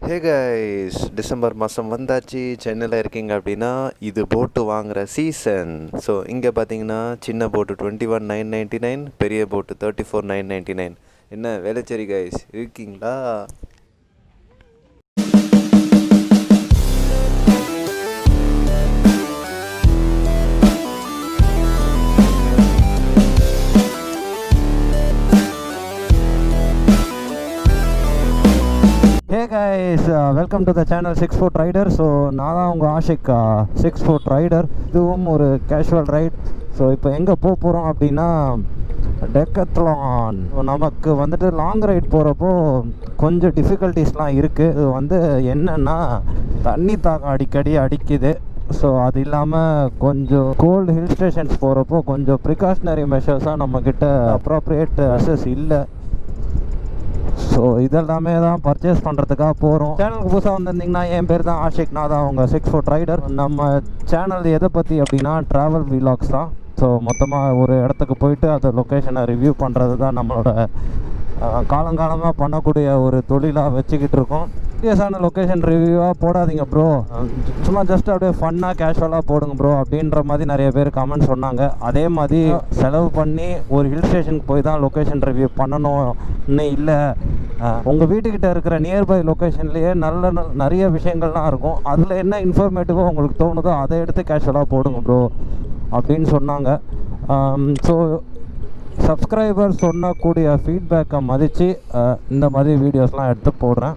Hey guys, December மாதம் வந்தாச்சு. சென்னையில் இருக்கீங்க அப்படின்னா இது போட்டு வாங்குகிற சீசன். ஸோ இங்கே பார்த்தீங்கன்னா சின்ன போட்டு 21,999, பெரிய போட்டு 34,999. என்ன வேலைச்சேரி கைஸ் இருக்கீங்களா? Hey guys, welcome to the channel 6FootRider. So நான் தான் உங்கள் ஆஷிக் 6FootRider. இதுவும் ஒரு கேஷுவல் ரைட். ஸோ இப்போ எங்கே போகிறோம் அப்படின்னா டெக்கத்லான். நமக்கு வந்துட்டு லாங் ரைட் போகிறப்போ கொஞ்சம் டிஃபிகல்ட்டிஸ்லாம் இருக்குது. இது வந்து என்னென்னா தண்ணி தாக்கம் அடிக்கடி அடிக்குது. ஸோ அது இல்லாமல் கொஞ்சம் கோல்டு ஹில் ஸ்டேஷன்ஸ் போகிறப்போ கொஞ்சம் ப்ரிகாஷனரி மெஷர்ஸாக நம்மக்கிட்ட அப்ராப்ரியேட் அசஸ் இல்லை. ஸோ இதெல்லாமே தான் பர்ச்சேஸ் பண்ணுறதுக்காக போகிறோம். சேனலுக்கு புதுசாக வந்திருந்தீங்கன்னா என் பேர் தான் ஆஷிக், நான் தான் உங்கள் 6FootRider. நம்ம சேனல் எதை பற்றி அப்படின்னா ட்ராவல் விலாக்ஸ் தான். ஸோ மொத்தமாக ஒரு இடத்துக்கு போயிட்டு அந்த லொக்கேஷனை ரிவ்யூ பண்ணுறது தான் நம்மளோட காலங்காலமாக பண்ணக்கூடிய ஒரு தொழிலாக வச்சுக்கிட்டு இருக்கோம். சீரியஸான லொக்கேஷன் ரிவ்யூவாக போடாதீங்க ப்ரோ, சும்மா ஜஸ்ட் அப்படியே ஃபன்னாக கேஷுவலாக போடுங்க ப்ரோ அப்படின்ற மாதிரி நிறைய பேர் கமெண்ட் சொன்னாங்க. அதே மாதிரி செலவு பண்ணி ஒரு ஹில் ஸ்டேஷனுக்கு போய் தான் லொக்கேஷன் ரிவ்யூ பண்ணணும்னு இல்லை. உங்கள் வீட்டுக்கிட்ட இருக்கிற நியர்பை லொக்கேஷன்லேயே நிறைய விஷயங்கள்லாம் இருக்கும். அதில் என்ன இன்ஃபர்மேட்டிவாக உங்களுக்கு தோணுதோ அதை எடுத்து கேஷுவலாக போடுங்க ப்ரோ அப்படின்னு சொன்னாங்க. ஸோ சப்ஸ்கிரைபர் சொன்னக்கூடிய ஃபீட்பேக்கை மதித்து இந்த மாதிரி வீடியோஸ்லாம் எடுத்து போடுறேன்.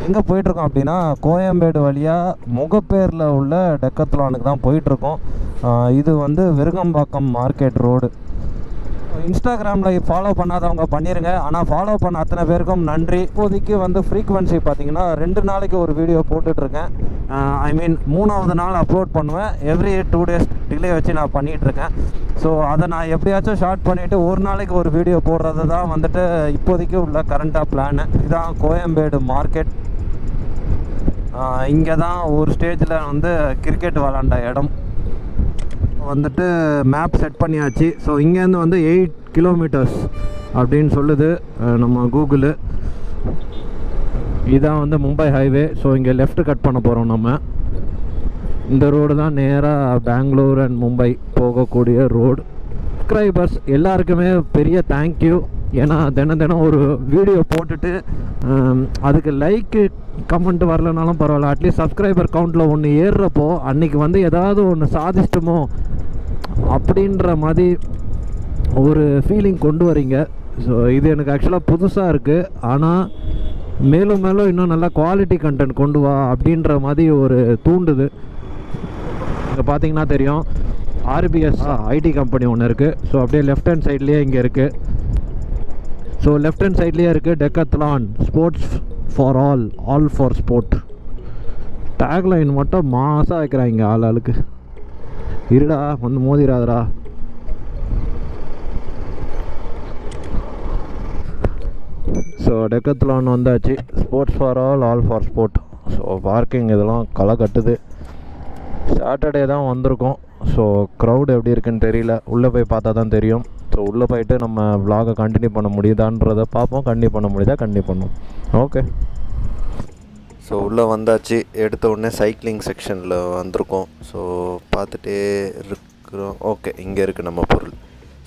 எங்கே போயிட்டுருக்கோம் அப்படின்னா கோயம்பேடு வழியாக முகப்பேரில் உள்ள டெக்கத்லானுக்கு தான் போயிட்டுருக்கோம். இது வந்து விருகம்பாக்கம் மார்க்கெட் ரோடு. இன்ஸ்டாகிராமில் ஃபாலோ பண்ணாதவங்க பண்ணிடுங்க, ஆனால் ஃபாலோ பண்ண அத்தனை பேருக்கும் நன்றி. இப்போதைக்கு வந்து ஃப்ரீக்வன்சி பார்த்திங்கன்னா 2 நாளைக்கு ஒரு வீடியோ போட்டுட்ருக்கேன். ஐ மீன் 3ஆவது நாள் அப்லோட் பண்ணுவேன். எவ்ரி 2 டேஸ் டிலே வச்சு நான் பண்ணிகிட்ருக்கேன். ஸோ அதை நான் எப்படியாச்சும் ஷார்ட் பண்ணிவிட்டு ஒரு நாளைக்கு ஒரு வீடியோ போடுறது தான் வந்துட்டு இப்போதைக்கு உள்ள கரண்ட்டாக பிளானு. இதுதான் கோயம்பேடு மார்க்கெட். இங்கே தான் ஒரு ஸ்டேஜில் வந்து கிரிக்கெட் விளாண்ட இடம் வந்துட்டு மேப் செட் பண்ணியாச்சு. ஸோ இங்கேருந்து வந்து 8 கிலோமீட்டர்ஸ் அப்படின்னு சொல்லுது நம்ம கூகுளு. இதான் வந்து மும்பை ஹைவே. ஸோ இங்கே லெஃப்ட் கட் பண்ண போகிறோம் நம்ம. இந்த ரோடு தான் நேராக பெங்களூர் அண்ட் மும்பை போகக்கூடிய ரோடு. சப்ஸ்கிரைபர்ஸ் எல்லாருக்குமே பெரிய தேங்க்யூ. ஏன்னா தினம் ஒரு வீடியோ போட்டுட்டு அதுக்கு லைக்கு கமெண்ட் வரலனாலும் பரவாயில்ல, அட்லீஸ்ட் சப்ஸ்கிரைபர் கவுண்டில் ஒன்று ஏறுறப்போ அன்றைக்கி வந்து ஏதாவது ஒன்று சாதிச்சிட்டோமோ அப்படின்ற மாதிரி ஒரு ஃபீலிங் கொண்டு வரீங்க. ஸோ இது எனக்கு ஆக்சுவலாக புதுசாக இருக்குது. ஆனால் மேலும் இன்னும் நல்லா குவாலிட்டி கண்டென்ட் கொண்டு வா அப்படின்ற மாதிரி ஒரு தூண்டுது. இங்கே பார்த்தீங்கன்னா தெரியும் ஆர்பிஎஸ் ஐடி கம்பெனி ஒன்று இருக்குது. ஸோ அப்படியே லெஃப்ட் ஹேண்ட் சைட்லேயே இங்கே இருக்குது. ஸோ லெஃப்ட் ஹேண்ட் சைட்லேயே இருக்குது Decathlon sports for all for sport. Tagline மட்டும் மாசாக வைக்கிறாங்க ஆளுக்கு. இருடா வந்து மோதிராதரா. ஸோ டெக்கத்லான் வந்தாச்சு. Sports for all for sport. So parking இதெல்லாம் களை கட்டுது. சாட்டர்டே தான் வந்திருக்கோம். ஸோ க்ரௌட் எப்படி இருக்குன்னு தெரியல, உள்ளே போய் பார்த்தா தான் தெரியும். ஸோ உள்ளே போயிட்டு நம்ம vlog கண்டினியூ பண்ண முடியுதான்றதை பார்ப்போம். கண்டினியூ பண்ண முடியுதா கண்டினியூ பண்ணுவோம். ஓகே. ஸோ உள்ளே வந்தாச்சு. எடுத்த உடனே சைக்கிளிங் செக்ஷனில் வந்திருக்கோம். ஸோ பார்த்துட்டே இருக்கிறோம். ஓகே, இங்கே இருக்குது நம்ம பொருள்.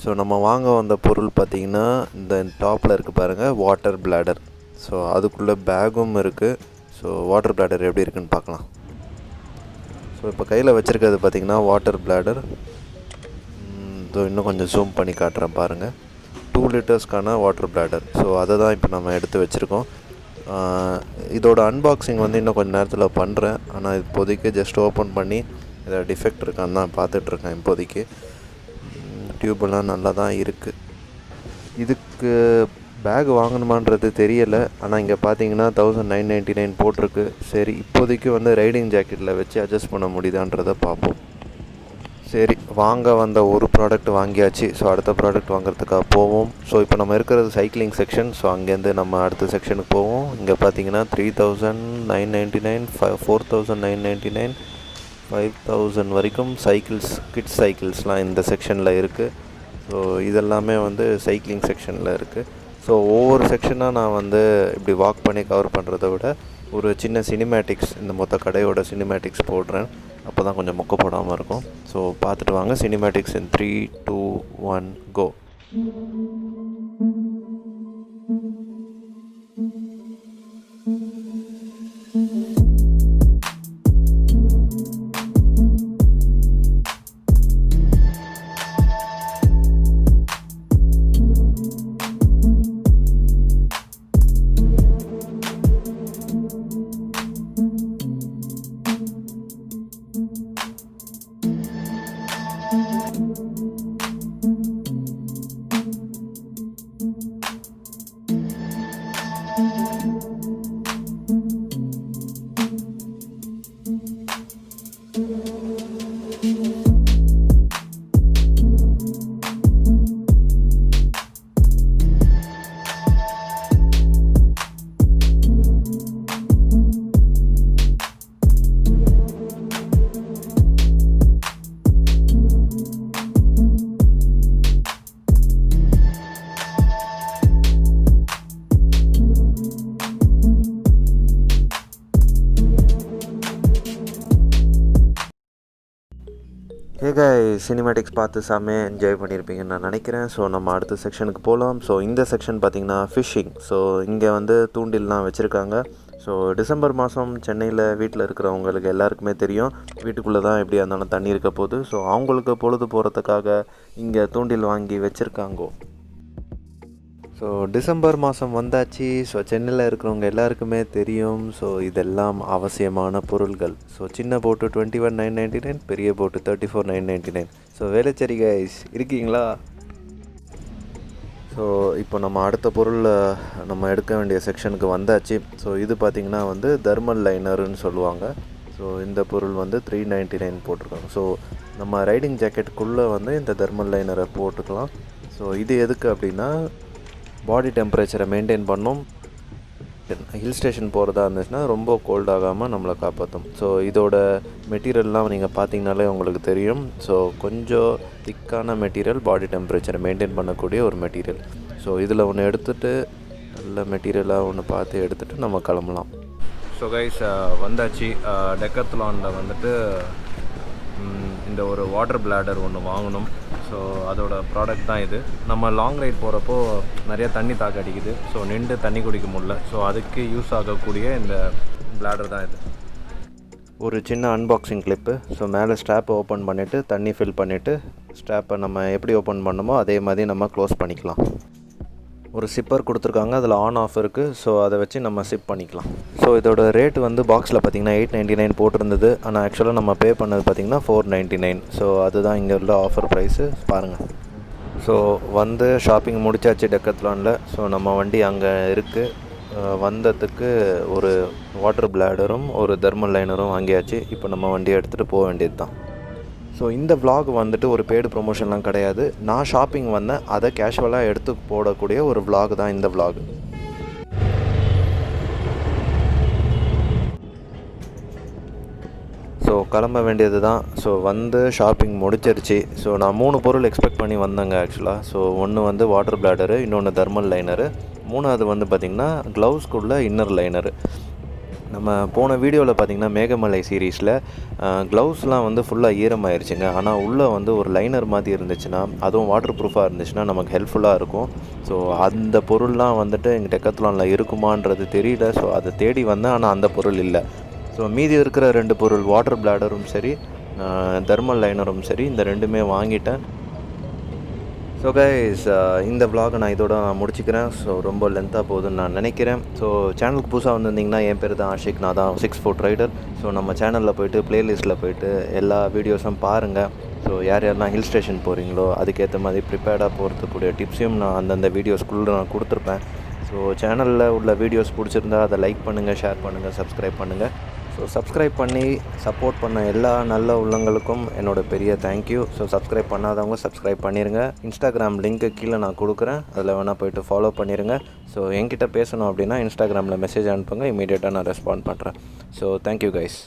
ஸோ நம்ம வாங்க வந்த பொருள் பார்த்திங்கன்னா இந்த டாப்பில் இருக்குது பாருங்கள், வாட்டர் பிளாடர். ஸோ அதுக்குள்ளே பேகும் இருக்குது. ஸோ வாட்டர் பிளாடர் எப்படி இருக்குன்னு பார்க்கலாம். ஸோ இப்போ கையில் வச்சுருக்கிறது பார்த்திங்கன்னா வாட்டர் பிளாடர். இன்னும் கொஞ்சம் ஜூம் பண்ணி காட்டுறேன் பாருங்கள். 2 லிட்டர்ஸ்க்கான வாட்டர் பிளாடர். ஸோ அதை தான் இப்போ நம்ம எடுத்து வச்சுருக்கோம். இதோட அன்பாக்சிங் வந்து இன்னும் கொஞ்சம் நேரத்தில் பண்ணுறேன். ஆனால் இப்போதைக்கு ஜஸ்ட் ஓப்பன் பண்ணி இதில் டிஃபெக்ட் இருக்கான்னு தான் பார்த்துட்ருக்கேன். இப்போதைக்கு டியூபெல்லாம் நல்லா தான் இருக்குது. இதுக்கு பேக் வாங்கணுமான்றது தெரியலை. ஆனால் இங்கே பார்த்தீங்கன்னா 1999 போட்டிருக்கு. சரி, இப்போதைக்கு வந்து ரைடிங் ஜாக்கெட்டில் வச்சு அட்ஜஸ்ட் பண்ண முடியுதான்றதை பார்ப்போம். சரி, வாங்க வந்த ஒரு ப்ராடக்ட் வாங்கியாச்சு. ஸோ அடுத்த ப்ராடக்ட் வாங்குறதுக்காக போவோம். ஸோ இப்போ நம்ம இருக்கிறது சைக்கிளிங் செக்ஷன். ஸோ அங்கேருந்து நம்ம அடுத்த செக்ஷனுக்கு போவோம். இங்கே பார்த்தீங்கன்னா 3,999, 4,999, 5,000 வரைக்கும் சைக்கிள்ஸ், கிட்ஸ் சைக்கிள்ஸ்லாம் இந்த செக்ஷனில் இருக்குது. ஸோ இதெல்லாமே வந்து சைக்கிளிங் செக்ஷனில் இருக்குது. ஸோ ஒவ்வொரு செக்ஷனாக நான் வந்து இப்படி வாக் பண்ணி கவர் பண்ணுறத விட ஒரு சின்ன சினிமேட்டிக்ஸ், இந்த மொத்த கடையோட சினிமேட்டிக்ஸ் போடுறேன். அப்போ தான் கொஞ்சம் மொக்க போடாமல் இருக்கும். ஸோ பார்த்துட்டு வாங்க. சினிமேட்டிக்ஸ் இன் 3, 2, 1 கோ. சினிமேட்டிக்ஸ் பார்த்து செம்மையாக என்ஜாய் பண்ணியிருப்பீங்கன்னு நான் நினைக்கிறேன். ஸோ நம்ம அடுத்த செக்ஷனுக்கு போகலாம். ஸோ இந்த செக்ஷன் பார்த்திங்கன்னா ஃபிஷ்ஷிங். ஸோ இங்கே வந்து தூண்டில்லாம் வச்சுருக்காங்க. ஸோ டிசம்பர் மாதம் சென்னையில் வீட்டில் இருக்கிறவங்களுக்கு எல்லாருக்குமே தெரியும், வீட்டுக்குள்ளே தான் எப்படியா இருந்தாலும் தண்ணி இருக்க போகுது. ஸோ அவங்களுக்கு பொழுது போகிறதுக்காக இங்கே தூண்டில் வாங்கி வச்சுருக்காங்கோ. ஸோ டிசம்பர் மாதம் வந்தாச்சு. ஸோ சென்னையில் இருக்கிறவங்க எல்லாருக்குமே தெரியும். ஸோ இதெல்லாம் அவசியமான பொருள்கள். ஸோ சின்ன போட்டு 21,999, பெரிய போட்டு 34,999. ஸோ வேலைச்சேரி கைஸ் இருக்கீங்களா? ஸோ இப்போ நம்ம அடுத்த பொருள் நம்ம எடுக்க வேண்டிய செக்ஷனுக்கு வந்தாச்சு. ஸோ இது பார்த்திங்கன்னா வந்து தெர்மல் லைனருன்னு சொல்லுவாங்க. ஸோ இந்த பொருள் வந்து 399 போட்டிருக்காங்க. ஸோ நம்ம ரைடிங் ஜாக்கெட்டுக்குள்ளே வந்து இந்த தெர்மல் லைனரை போட்டுக்கலாம். ஸோ இது எதுக்கு அப்படின்னா, பாடி டெம்பரேச்சரை மெயின்டைன் பண்ணும். ஹில் ஸ்டேஷன் போகிறதா இருந்துச்சுன்னா ரொம்ப கோல்ட் ஆகாமல் நம்மளை காப்பாற்றும். ஸோ இதோட மெட்டீரியல்லாம் நீங்கள் பார்த்தீங்கனாலே உங்களுக்கு தெரியும். ஸோ கொஞ்சம் திக்கான மெட்டீரியல், பாடி டெம்பரேச்சரை மெயின்டைன் பண்ணக்கூடிய ஒரு மெட்டீரியல். ஸோ இதில் ஒன்று எடுத்துகிட்டு, நல்ல மெட்டீரியலாக ஒன்று பார்த்து எடுத்துகிட்டு நம்ம கிளம்பலாம். ஸோ கைஸ் வந்தாச்சு. டெக்கத்லானில் வந்துட்டு இந்த ஒரு வாட்டர் பிளாடர் ஒன்று வாங்கணும். ஸோ அதோட ப்ராடக்ட் தான் இது. நம்ம லாங் ரைட் போகிறப்போ நிறையா தண்ணி தாக்க அடிக்குது. ஸோ நின்று தண்ணி குடிக்க முடியல. ஸோ அதுக்கு யூஸ் ஆகக்கூடிய இந்த பிளாடர் தான் இது. ஒரு சின்ன அன்பாக்சிங் கிளிப்பு. ஸோ மேலே ஸ்ட்ராப்பை ஓப்பன் பண்ணிவிட்டு தண்ணி ஃபில் பண்ணிவிட்டு, ஸ்ட்ராப்பை நம்ம எப்படி ஓப்பன் பண்ணமோ அதே மாதிரி நம்ம க்ளோஸ் பண்ணிக்கலாம். ஒரு சிப்பர் கொடுத்துருக்காங்க, அதில் ஆன் ஆஃப் இருக்குது. ஸோ அதை வச்சு நம்ம சிப் பண்ணிக்கலாம். ஸோ இதோட ரேட் வந்து பாக்ஸில் பார்த்திங்கன்னா 899 போட்டிருந்தது. ஆனால் ஆக்சுவலாக நம்ம பே பண்ணது பார்த்திங்கன்னா 499. ஸோ அதுதான் இங்கே உள்ள ஆஃபர் ப்ரைஸு பாருங்கள். ஸோ வந்து ஷாப்பிங் முடிச்சாச்சு டெக்கத்லானில். ஸோ நம்ம வண்டி அங்கே இருக்குது. வந்ததுக்கு ஒரு வாட்டர் பிளாடரும் ஒரு தெர்மல் லைனரும் வாங்கியாச்சு. இப்போ நம்ம வண்டியை எடுத்துகிட்டு போக வேண்டியது தான். ஸோ இந்த vlog வந்துட்டு ஒரு பெய்டு ப்ரொமோஷன்லாம் கிடையாது. நான் ஷாப்பிங் வந்தேன், அதை கேஷுவலாக எடுத்து போடக்கூடிய ஒரு vlog தான் இந்த vlog. ஸோ கிளம்ப வேண்டியது தான். ஸோ வந்து ஷாப்பிங் முடிச்சிருச்சு. ஸோ நான் 3 பொருள் எக்ஸ்பெக்ட் பண்ணி வந்தேங்க ஆக்சுவலாக. ஸோ ஒன்று வந்து வாட்டர் பிளாடரு, இன்னொன்று தெர்மல் லைனரு, மூணாவது வந்து பார்த்திங்கன்னா க்ளவுஸ்க்குள்ள இன்னர் லைனரு. நம்ம போன வீடியோவில் பார்த்திங்கன்னா மேகமலை சீரீஸில் க்ளவுஸ்லாம் வந்து ஃபுல்லாக ஈரமாயிருச்சுங்க. ஆனால் உள்ளே வந்து ஒரு லைனர் மாதிரி இருந்துச்சுன்னா, அதுவும் வாட்டர் ப்ரூஃபாக இருந்துச்சுன்னா நமக்கு ஹெல்ப்ஃபுல்லாக இருக்கும். ஸோ அந்த பொருள்லாம் வந்துட்டு எங்கள் டெக்கத்லானில் இருக்குமான்றது தெரியல. ஸோ அதை தேடி வந்தேன், ஆனால் அந்த பொருள் இல்லை. ஸோ மீதி இருக்கிற 2 பொருள், வாட்டர் பிளாடரும் சரி, தெர்மல் லைனரும் சரி, இந்த 2மே வாங்கிட்டேன். ஸோ கைஸ் இந்த vlog நான் இதோட முடிச்சுக்கிறேன். ஸோ ரொம்ப லென்த்தாக போகுதுன்னு நான் நினைக்கிறேன். ஸோ சேனலுக்கு புதுசாக வந்திருந்தீங்கன்னா, என் பேர் தான் ஆஷிக், நான் தான் 6FootRider. ஸோ நம்ம சேனலில் போய்ட்டு ப்ளேலிஸ்ட்டில் போய்ட்டு எல்லா வீடியோஸும் பாருங்கள். ஸோ யாரெல்லாம் ஹில் ஸ்டேஷன் போகிறீங்களோ அதுக்கேற்ற மாதிரி ப்ரிப்பேர்டாக போகிறதுக்கூடிய டிப்ஸையும் நான் அந்தந்த வீடியோஸ்குள்ளே நான் கொடுத்துருப்பேன். ஸோ சேனலில் உள்ள வீடியோஸ் பிடிச்சிருந்தா அதை லைக் பண்ணுங்கள், ஷேர் பண்ணுங்கள், சப்ஸ்கிரைப் பண்ணுங்கள். ஸோ சப்ஸ்கிரைப் பண்ணி சப்போர்ட் பண்ண எல்லா நல்ல உள்ளங்களுக்கும் என்னோட பெரிய தேங்க்யூ. ஸோ சப்ஸ்கிரைப் பண்ணாதவங்க சப்ஸ்கிரைப் பண்ணிடுங்க. இன்ஸ்டாகிராம் லிங்க்கு கீழே நான் கொடுக்குறேன், அதில் வேணால் போய்ட்டு ஃபாலோ பண்ணிடுங்க. ஸோ என்கிட்ட பேசணும் அப்படின்னா இன்ஸ்டாகிராமில் மெசேஜ் அனுப்புங்க, இமீடியட்டாக நான் ரெஸ்பாண்ட் பண்ணுறேன். So thank you guys.